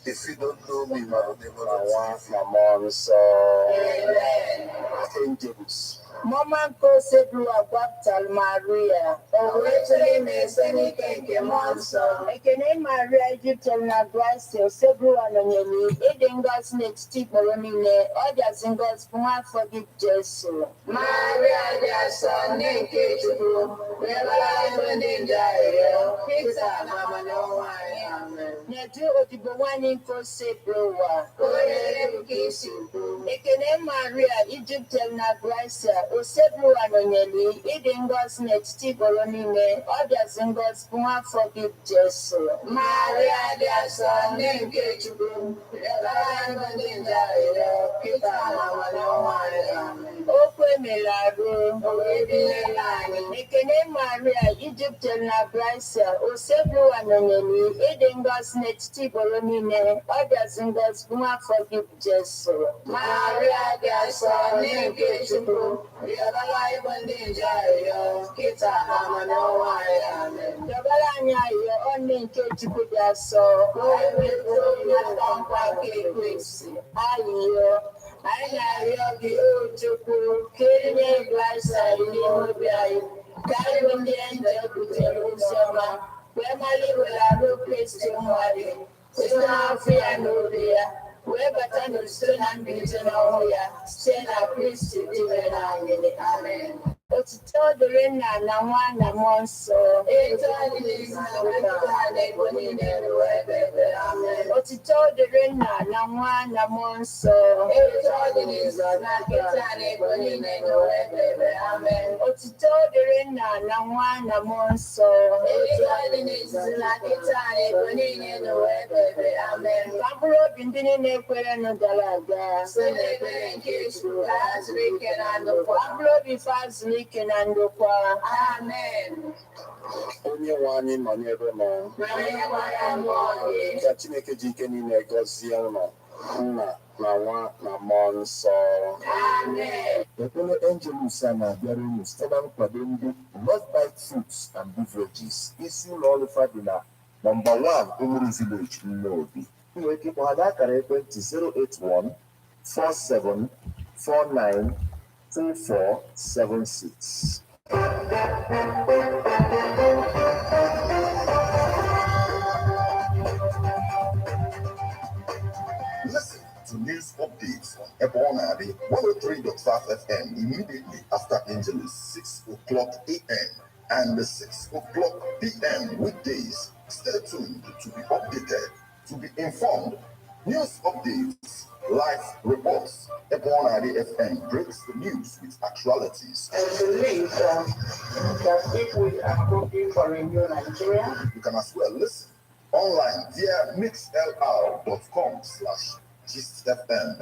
If you don't know me, my mom, so angels. Mama ko sebru agbaptal Maria. Owetuli me seni kenke monso. Ekene Maria Egyptian na grace sebru anonyeli. Edengos next tip boromine. Odia singles kuma forgive Jesu. Maria dia son nenke chubu. Webala ibendinja yo. Pizza mama no wine. Amen. Netu odibo wani ko sebru wa. Kore kisibu. Ekene Maria Egyptian na grace. Osebru anonyeli, idingos next tiboronine, others in God's point forgive Jesu. Maria, their son, name Kechubu, Peter, Okwe Melaro, Ekene Maria, Egyptian na Bryce, Osebru anonyeli, idingos next tiboronine, others in God's point forgive Jesu. Maria, their son, name Kechubu. Where but understood and beaten all ya, send our priest to do it. Amen. But to tell the ring and one among so, it's only but to tell the ring and one among so, it's only amen. But to tell the ring and one among so, it's only amen. Pablo binding a query dalaga, so they can kiss you as we can and Pablo be fast leaking and amen. Only one in my neighbor, man. Chineke Jikeni Negosiano, Nawa, Namon, so. Amen. The only angel Sana, bearing Esteban Quadrimbi, not by fruits and beverages, is in all the fabula. Number 1, Umri Village, Lodi. You keep on that correct to 081 47 49 2476. Listen to news updates on Ebonadi 103.5 FM immediately after Angeles 6 o'clock a.m. and 6 o'clock p.m. weekdays. Stay tuned to be updated, to be informed. News updates, live reports. Ebonadi FM breaks the news with actualities. And believe that if we are looking for a new Nigeria, you can as well listen online via mixlr.com/gistfm.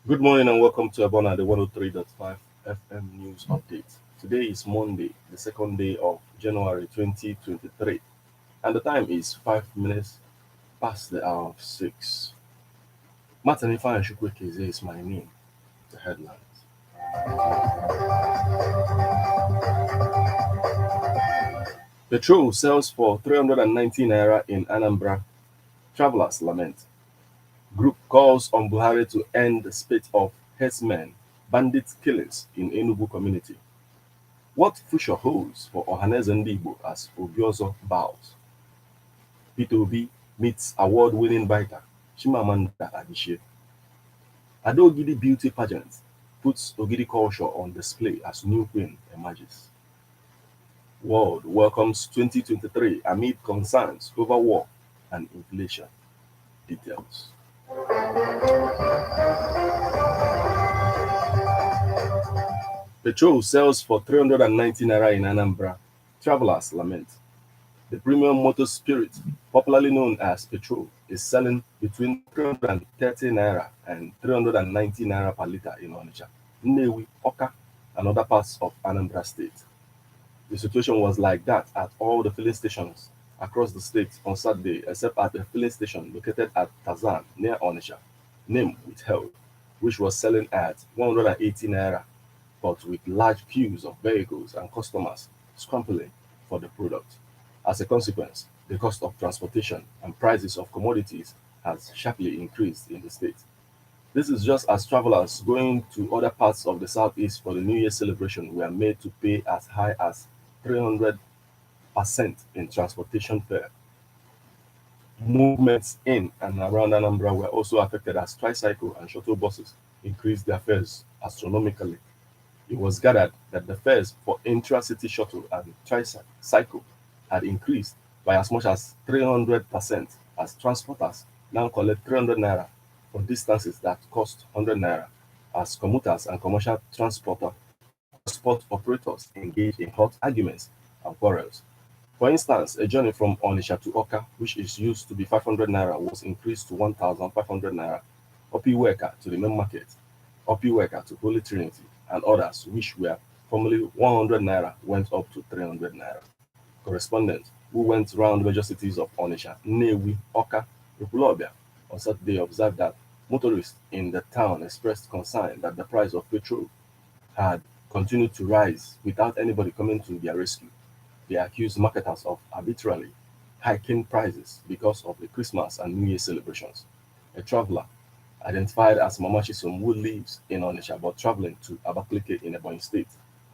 Good morning and welcome to Abona, the 103.5 FM News Update. Today is Monday, the second day of January 2023, and the time is 5 minutes past the hour of 6. Martin Ifan Shukwekeze is my name. The headlines. Petrol sells for 319 naira in Anambra. Travelers lament. Group calls on Buhari to end the spate of herdsmen, bandit killings in Enugu community. What future holds for Ohaneze Ndigbo as Obiozo bows? Peterobi meets award-winning writer Chimamanda Adichie. Ado-Ogidi beauty pageant puts Ogidi culture on display as new queen emerges. World welcomes 2023 amid concerns over war and inflation. Details. Petrol sells for 390 naira in Anambra. Travelers lament. The premium motor spirit, popularly known as petrol, is selling between 330 naira and 390 naira per liter in Onitsha, Nnewi, Oka, and other parts of Anambra State. The situation was like that at all the filling stations across the state on Saturday, except at a filling station located at Tazan near Onitsha, name withheld, which was selling at 180 naira, but with large queues of vehicles and customers scrambling for the product. As a consequence, the cost of transportation and prices of commodities has sharply increased in the state. This is just as travelers going to other parts of the southeast for the New Year celebration were made to pay as high as 300% in transportation fare. Movements in and around Anambra were also affected as tricycle and shuttle buses increased their fares astronomically. It was gathered that the fares for intra-city shuttle and tricycle had increased by as much as 300% as transporters now collect 300 naira for distances that cost 100 naira as commuters and commercial transport operators engage in hot arguments and quarrels. For instance, a journey from Onitsha to Oka, which is used to be 500 naira, was increased to 1,500 naira. Opiweka to the main market, Opiweka to Holy Trinity, and others, which were formerly 100 naira, went up to 300 naira. Correspondents who went round major cities of Onitsha, Nnewi, Oka, Ekwulobia on Saturday observed that motorists in the town expressed concern that the price of petrol had continued to rise without anybody coming to their rescue. They accused marketers of arbitrarily hiking prices because of the Christmas and New Year celebrations. A traveler, identified as Mama Chisom, who lives in Onitsha but traveling to Abakaliki in Ebonyi State,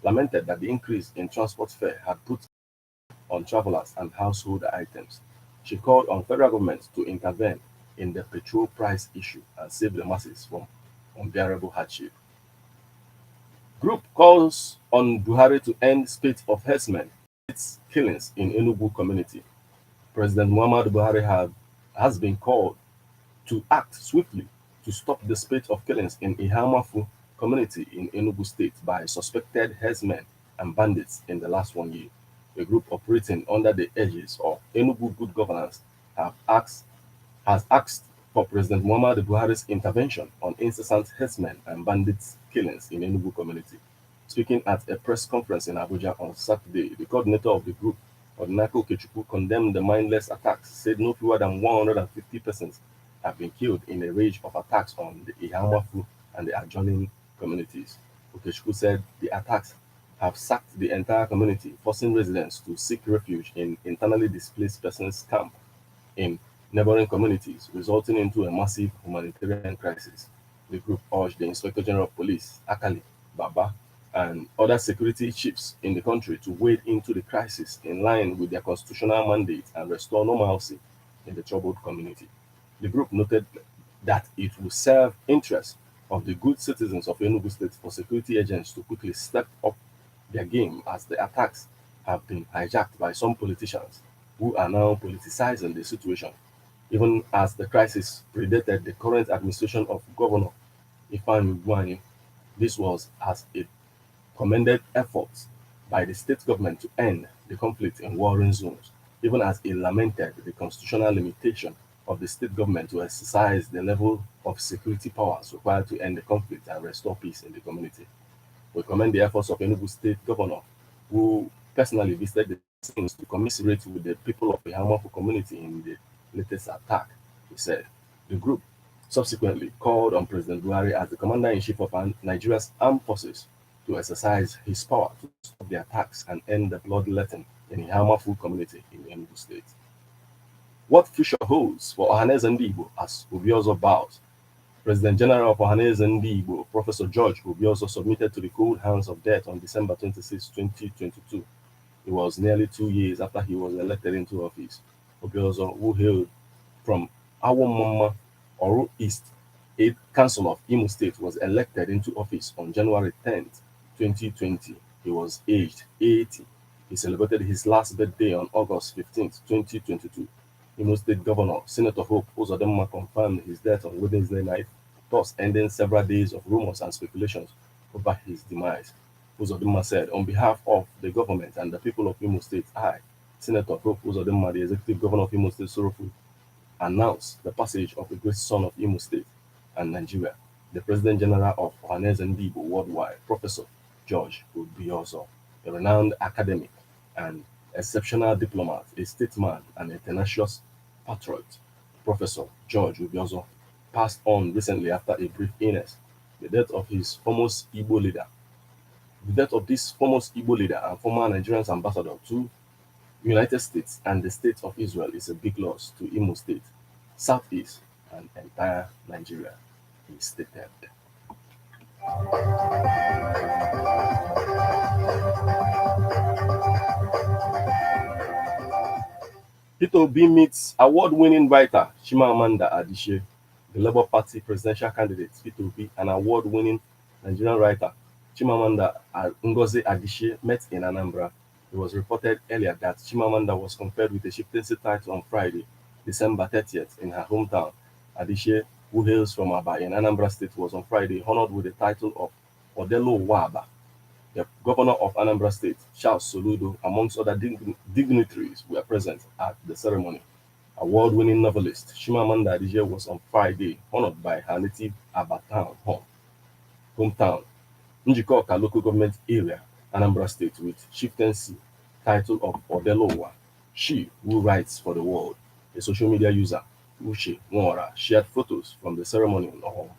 lamented that the increase in transport fare had put on travelers and household items. She called on federal government to intervene in the petrol price issue and save the masses from unbearable hardship. Group calls on Buhari to end spate of herdsmen, killings in Enugu community. President Muhammad Buhari has been called to act swiftly to stop the spate of killings in Ihamafu community in Enugu State by suspected herdsmen and bandits in the last 1 year. A group operating under the aegis of Enugu Good Governance has asked for President Muhammad Buhari's intervention on incessant herdsmen and bandits killings in Enugu community. Speaking at a press conference in Abuja on Saturday, the coordinator of the group, Odinaka Okechukwu, condemned the mindless attacks, said no fewer than 150 persons have been killed in a rage of attacks on the Ihamafu and the adjoining communities. Okechukwu said the attacks have sacked the entire community, forcing residents to seek refuge in internally displaced persons camp in neighboring communities, resulting into a massive humanitarian crisis. The group urged the Inspector General of Police, Akali, Baba, and other security chiefs in the country to wade into the crisis in line with their constitutional mandate and restore normalcy in the troubled community. The group noted that it will serve interests of the good citizens of Enugu State for security agents to quickly step up their game as the attacks have been hijacked by some politicians who are now politicizing the situation, even as the crisis predated the current administration of Governor Ifeanyi Ugwuanyi. This was as a commended efforts by the state government to end the conflict in warring zones, even as it lamented the constitutional limitation of the state government to exercise the level of security powers required to end the conflict and restore peace in the community. We commend the efforts of Enugu State Governor, who personally visited the scenes to commiserate with the people of the Ihamafu community in the latest attack, he said. The group subsequently called on President Buhari as the Commander-in-Chief of Nigeria's armed forces to exercise his power to stop the attacks and end the bloodletting in the Ihamafu community in Enugu State. What future holds for Ohaneze Ndigbo as Obiozo bows? President General of Ohaneze Ndigbo, Professor George Obiozo, submitted to the cold hands of death on December 26, 2022. It was nearly 2 years after he was elected into office. Obiozo, who hailed from Awomama, Oru East, a council of Imo State, was elected into office on January 10, 2020. He was aged 80. He celebrated his last birthday on August 15, 2022. Imo State Governor Senator Hope Uzodinma confirmed his death on Wednesday night, thus ending several days of rumors and speculations over his demise. Uzodinma said, on behalf of the government and the people of Imo State, I, Senator Hope Uzodinma, the Executive Governor of Imo State, sorrowfully announce the passage of the great son of Imo State and Nigeria, the President General of Ohaneze Ndigbo Worldwide, Professor George Obiozo, a renowned academic and exceptional diplomat, a statesman, and a tenacious patriot, Professor George Ubiozo, passed on recently after a brief illness. The death of his famous Igbo leader, the death of this famous Igbo leader and former Nigerian ambassador to United States and the State of Israel is a big loss to Imo State, Southeast, and entire Nigeria, he stated. Peterobi meets award-winning writer Chimamanda Adichie. The Labour Party presidential candidate Peterobi, an award-winning Nigerian writer Chimamanda Ngozi Adichie met in Anambra. It was reported earlier that Chimamanda was conferred with a chieftaincy title on Friday, December 30th, in her hometown. Adichie, who hails from Aba in Anambra State, was on Friday honored with the title of Odelo Waba. The governor of Anambra State, Charles Soludo, amongst other dignitaries, were present at the ceremony. Award-winning novelist Chimamanda Adichie was on Friday honored by her native Aba hometown, Njikoka local government area, Anambra State, with chieftaincy title of Odelowa. She, who writes for the world, a social media user, Uche Nwora, shared photos from the ceremony on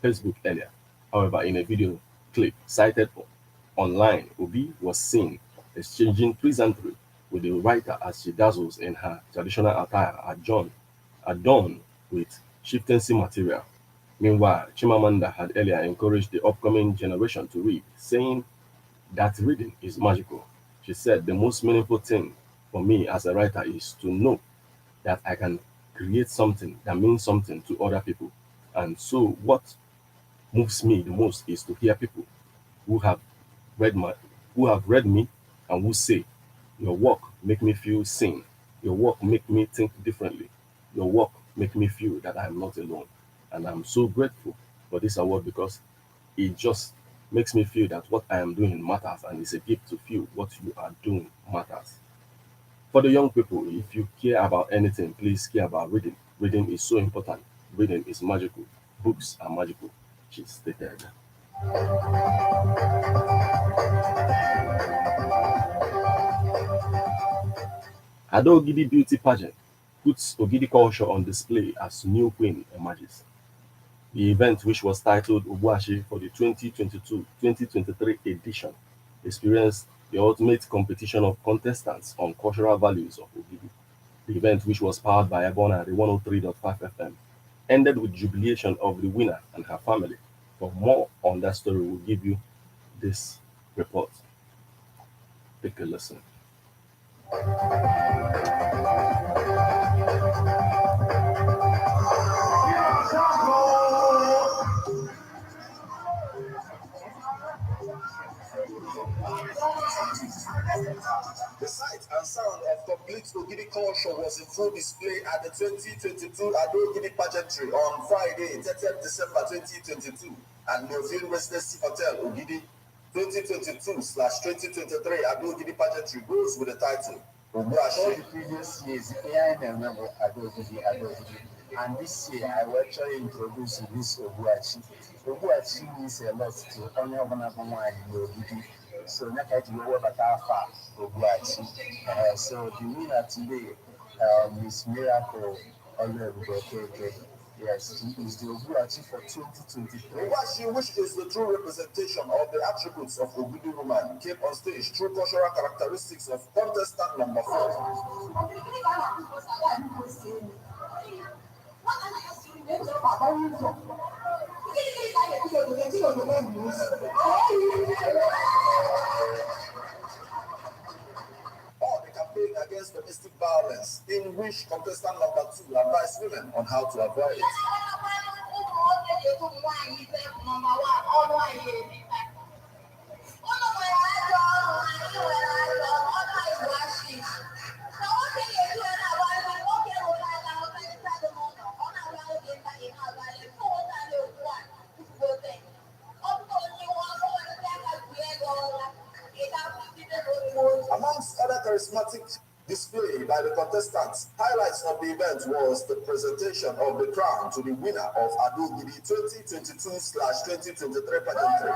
Facebook earlier. However, in a video clip cited online, Obi was seen exchanging pleasantry with the writer as she dazzles in her traditional attire adorned with chieftaincy material. Meanwhile, Chimamanda had earlier encouraged the upcoming generation to read, saying that reading is magical. She said, "The most meaningful thing for me as a writer is to know that I can create something that means something to other people. And so what moves me the most is to hear people who have read my who have read me and who say, your work make me feel seen. Your work make me think differently. Your work make me feel that I am not alone." And I'm so grateful for this award because it just makes me feel that what I am doing matters, and it's a gift to feel what you are doing matters. For the young people, if you care about anything, please care about reading. Reading is so important. Reading is magical. Books are magical, she stated. Ado beauty pageant puts Ogidi culture on display as new queen emerges. The event, which was titled Obuashi for the 2022-2023 edition, experienced the ultimate competition of contestants on cultural values of Ogidi. The event, which was powered by Ebona at 103.5 FM, ended with jubilation of the winner and her family. For more on that story, we'll give you this report. Take a listen. The sight and sound of complete Ogidi culture was in full display at the 2022 Ado Ogidi pageantry on Friday, 30th December 2022, at Neofil Residency Hotel, Ogidi. 2022/2023 Ado Ogidi pageantry goes with the title Obuashi. All the previous years, I remember Adogidi. And this year, I will actually introduce this Obuachi. Obuachi means a lot to only one of one in Ogidi. So, not that you know about Alpha Obuachi. So, the winner today, Miss Miracle Olebukeke. Yes, he is the Obuachi for 2023. Obuashi, which is the true representation of the attributes of Ogidi woman, came on stage through cultural characteristics of contestant number 4. Or the campaign against domestic violence, in which contestant number 2 advised women on how to avoid it. Amongst other charismatic display by the contestants, highlights of the event was the presentation of the crown to the winner of Ado Ogidi 2022/2023 pageantry.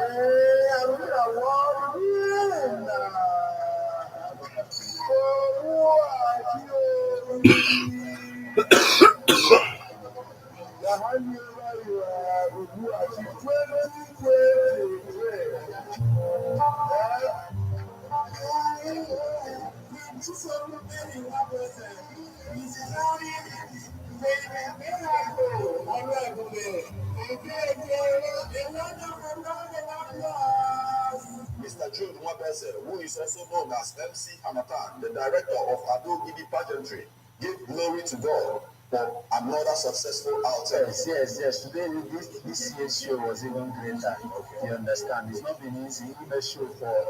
Mr. Jude Mwabese, who is also known as MC Hamatan, the director of Ado Gidi Pageantry, give glory to God for another successful outing. Yes. Today, this year's show was even greater. You understand? It's not been easy. We made show for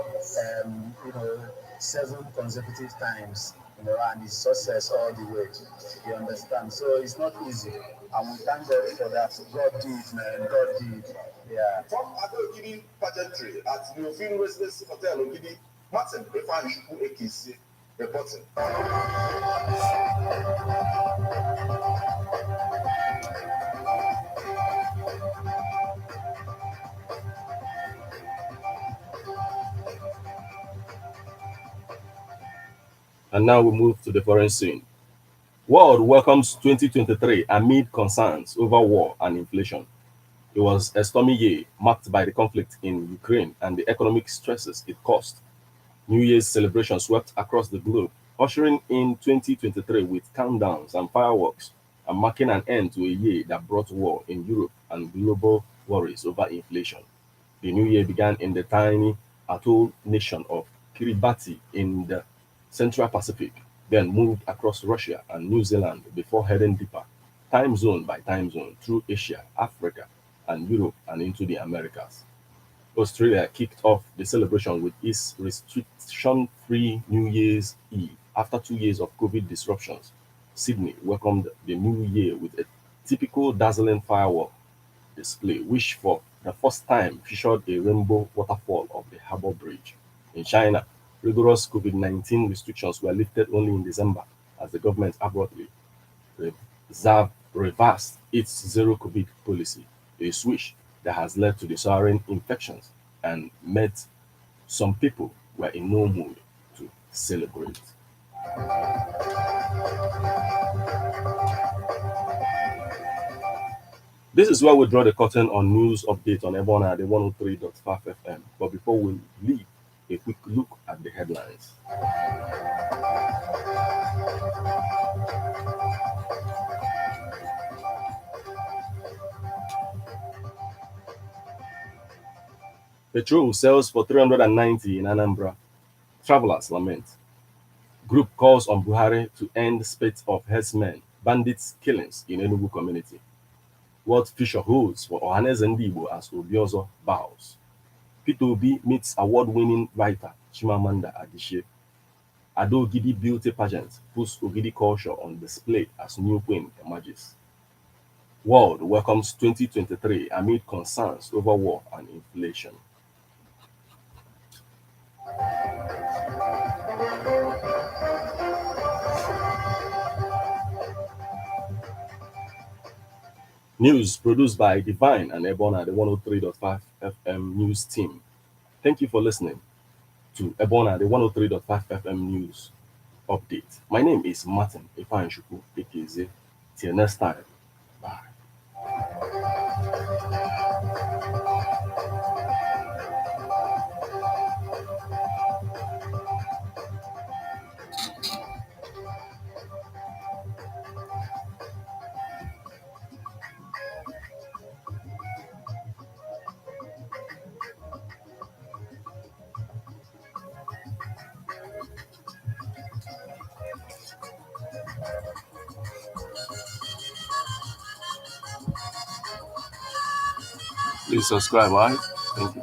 7 consecutive times. And it's success all the way. You understand? So it's not easy. And we thank God for that. God did, man. God did. Yeah. From Ado Gidi Pageantry at Neofin Residency Hotel Ogidi, Martin Refanishuku AKC reporting. And now we move to the foreign scene. World welcomes 2023 amid concerns over war and inflation. It was a stormy year marked by the conflict in Ukraine and the economic stresses it caused. New Year's celebration swept across the globe, ushering in 2023 with countdowns and fireworks, and marking an end to a year that brought war in Europe and global worries over inflation. The new year began in the tiny atoll nation of Kiribati in the Central Pacific, then moved across Russia and New Zealand before heading deeper, time zone by time zone, through Asia, Africa, and Europe and into the Americas. Australia kicked off the celebration with its restriction-free New Year's Eve after 2 years of COVID disruptions. Sydney welcomed the new year with a typical dazzling firework display, which for the first time featured a rainbow waterfall of the Harbour Bridge. In China, rigorous COVID-19 restrictions were lifted only in December as the government abruptly reversed its zero-COVID policy, a switch that has led to the soaring infections and meant some people were in no mood to celebrate. This is where we draw the curtain on news update on Ebona at the 103.5 FM. But before we leave, a quick look at the headlines. Petrol sells for 390 in Anambra. Travelers lament. Group calls on Buhari to end spate of herdsmen, bandits killings in Enugu community. What future holds for Ohaneze Ndigbo as Obiozo bows. Peterobi meets award-winning writer Chimamanda Adichie. Ado Gidi beauty pageant puts Ogidi culture on display as new queen emerges. World welcomes 2023 amid concerns over war and inflation. News produced by Divine and Ebona, the 103.5 FM news team. Thank you for listening to Ebona, the 103.5 FM news update. My name is Martin Ifanshuku, AKZ. Till next time. Bye. Please subscribe, all right? Thank you.